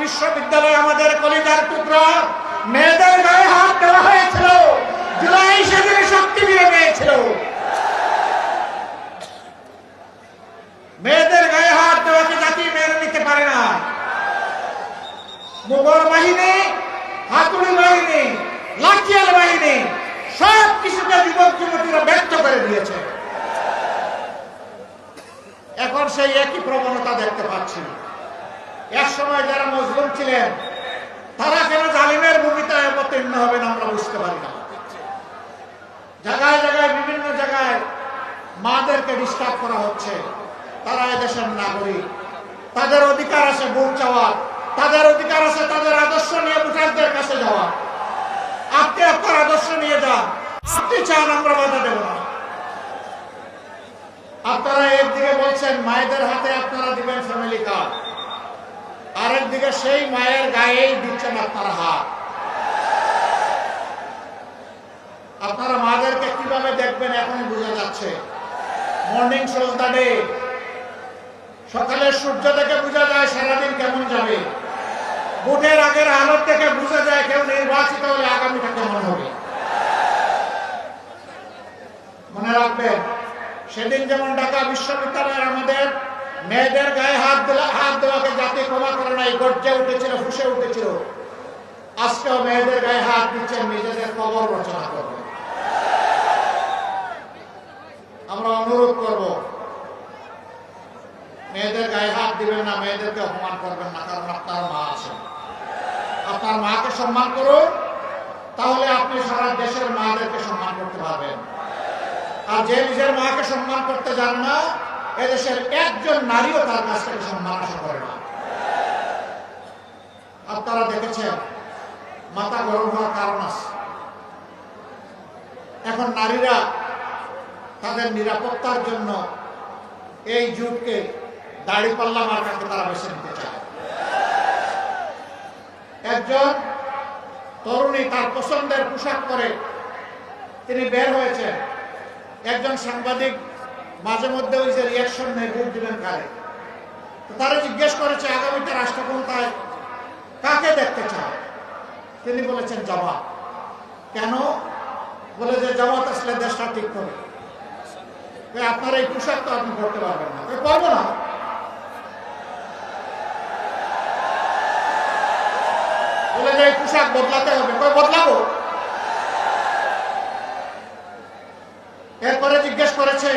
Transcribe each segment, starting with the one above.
বিশ্ববিদ্যালয়ে আমাদের কলিজার টুকরা মেয়েদের গায়ে হাত দেওয়া হয়েছিল। জুলাই সেদিনে শক্তি ফিরে পেয়েছিল। মেয়েদের গায়ে হাত দেওয়াকে জাতি মেনে নিতে পারে না। মুঘল বাহিনী, হাতুড়ি বাহিনী, লাঠিয়াল বাহিনী সব কিছুকে যুবক যুবতীরা ব্যর্থ করে দিয়েছে। এখন সেই একই প্রবণতা দেখতে পাচ্ছি। এক সময় যারা মজলুম ছিলেন তারা কেন জালিমের ভূমিকায় অবতীর্ণ হবেন আমরা বুঝতে পারি না। জায়গায় জায়গায় বিভিন্ন জায়গায় মাদেরকে ডিস্টার্ব করা হচ্ছে। তারা এদেশের নাগরিক, তাদের অধিকার আছে ভোট চাওয়ার, তাদের অধিকার আছে তাদের আদর্শ নিয়ে ভোটারদের কাছে যাওয়া। আপনি আপনার আদর্শ নিয়ে যান, আপনি চান, আমরা বাধা দেব না। আপনারা একদিকে বলছেন মায়েদের হাতে আপনারা দিবেন ফ্যামিলি কার্ড, আরেকদিকে সেই মায়ের গায়েই দিচ্ছেন আপনারা হাত। আপনারা মাদেরকে কিভাবে দেখবেন এখন বোঝা যাচ্ছে। মর্নিং শোজ দ্য ডে, সকালের সূর্য থেকে বোঝা যায় সারাদিন কেমন যাবে। ভোটের আগের হালত থেকে বোঝা যায় কেউ নির্বাচিত হলে আগামীটা কেমন হবে। মনে রাখবেন, সেদিন যেমন ঢাকা বিশ্ববিদ্যালয়ের আমাদের মেয়েদের গায়ে হাত দেওয়াকে জাতি ক্ষমা করে নাই, গর্জে উঠেছিল, ফুসে উঠেছিল। আজকেও মেয়েদের গায়ে হাত দিচ্ছেন নিজেদের কবর রচনা করবে। আমরা অনুরোধ করব, মেয়েদের গায়ে হাত দিবেন না, মেয়েদেরকে অপমান করবেন না, কারণ আপনার মা আছে। আপনার মাকে সম্মান করুন, তাহলে আপনি সারা দেশের মাদেরকে সম্মান করতে পারবেন। আর যে নিজের মাকে সম্মান করতে জানে না, এদেশের একজন নারীও তার কাছ থেকে সম্মান আশা করে না। আপনারা দেখেছেন মাথা গরম হওয়ার কারণ আছে। এখন নারীরা তাদের নিরাপত্তার জন্য এই যুগকে দাড়িপাল্লা মার্কাকে তারা বেছে নিতে চায়। একজন তরুণী তার পছন্দের পোশাক পরে তিনি বের হয়েছেন। একজন সাংবাদিক মাঝে মধ্যে ওই যে রিয়াকশন নেই, ভোট দিবেন কারে। তারা জিজ্ঞেস করেছে আগামীতে রাষ্ট্রক্ষমতায় কাকে দেখতে চায়। তিনি বলেছেন জামাত। কেন? বলে যে জামাত আসলে দেশটা ঠিক করে। আপনার এই পোশাক তো আপনি করতে পারবেন না। পারবো না। বলে যে এই পোশাক বদলাতে হবে। বদলাবো। এরপরে জিজ্ঞেস করেছে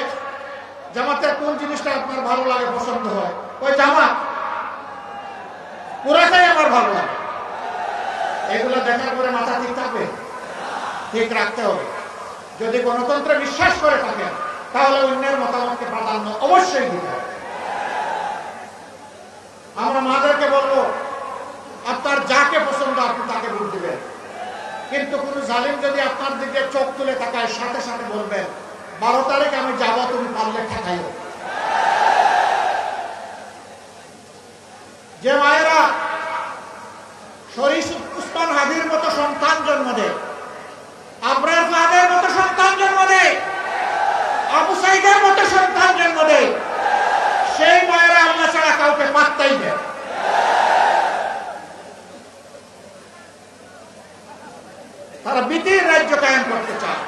জামাতের কোন জিনিসটা আপনার ভালো লাগে, পছন্দ হয়। ওই জামাত পুরাটাই আমার ভালো লাগে। এগুলো দেখার পরে মাথা ঠিক থাকবে? ঠিক রাখতে হবে। যদি গণতন্ত্রে বিশ্বাস করে থাকেন তাহলে অন্যের মতামতকে প্রাধান্য অবশ্যই দিতে হবে। আমরা মাদেরকে বলবো আপনার যাকে পছন্দ আপনি তাকে ভোট দিবেন, কিন্তু কোন জালিম যদি আপনার দিকে চোখ তুলে তাকায় সাথে সাথে বলবেন 12 তারিখ আমি যাব, তুমি পারলে ঠেকাইও। যে মায়েরা শরীফ উসমান হাদির মতো সন্তান জন্ম দেয়, আবরার ফাহাদের মতো সন্তান জন্ম দেয়, আবু সাইদের মতো সন্তান জন্ম দেয়, সেই মায়েরা আল্লাহ ছাড়া কাউকে পাত্তাই দেয়। তারা বিতির রাজ্য কায়েম করতে চায়।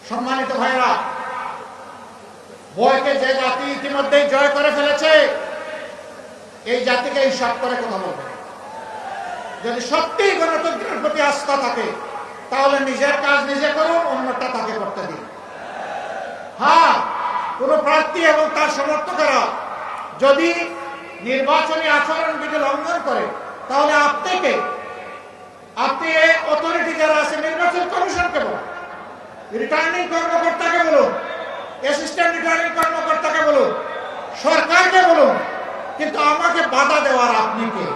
সম্মানিত ভাইরা, ভয়কে যে জাতি ইতিমধ্যেই জয় করে ফেলেছে, এই জাতিকে হিসাব করে কথা বলবে। যদি সত্যি গণতন্ত্রের প্রতি আস্থা থাকে তাহলে নিজের কাজ নিজে করুন, অন্যটা তাকে করতে দিন। হ্যাঁ, কোন প্রার্থী এবং তার সমর্থকেরা যদি নির্বাচনী আচরণবিধি লঙ্ঘন করে তাহলে আপনি এই অথরিটি যারা আছে, নির্বাচন কমিশনকে বলুন, রিটার্নিং কর্মকর্তাকে বলুন, অ্যাসিস্ট্যান্ট রিটার্নিং কর্মকর্তাকে বলুন, সরকারকে বলুন, কিন্তু আমাকে বাধা দেওয়ার আপনি কে?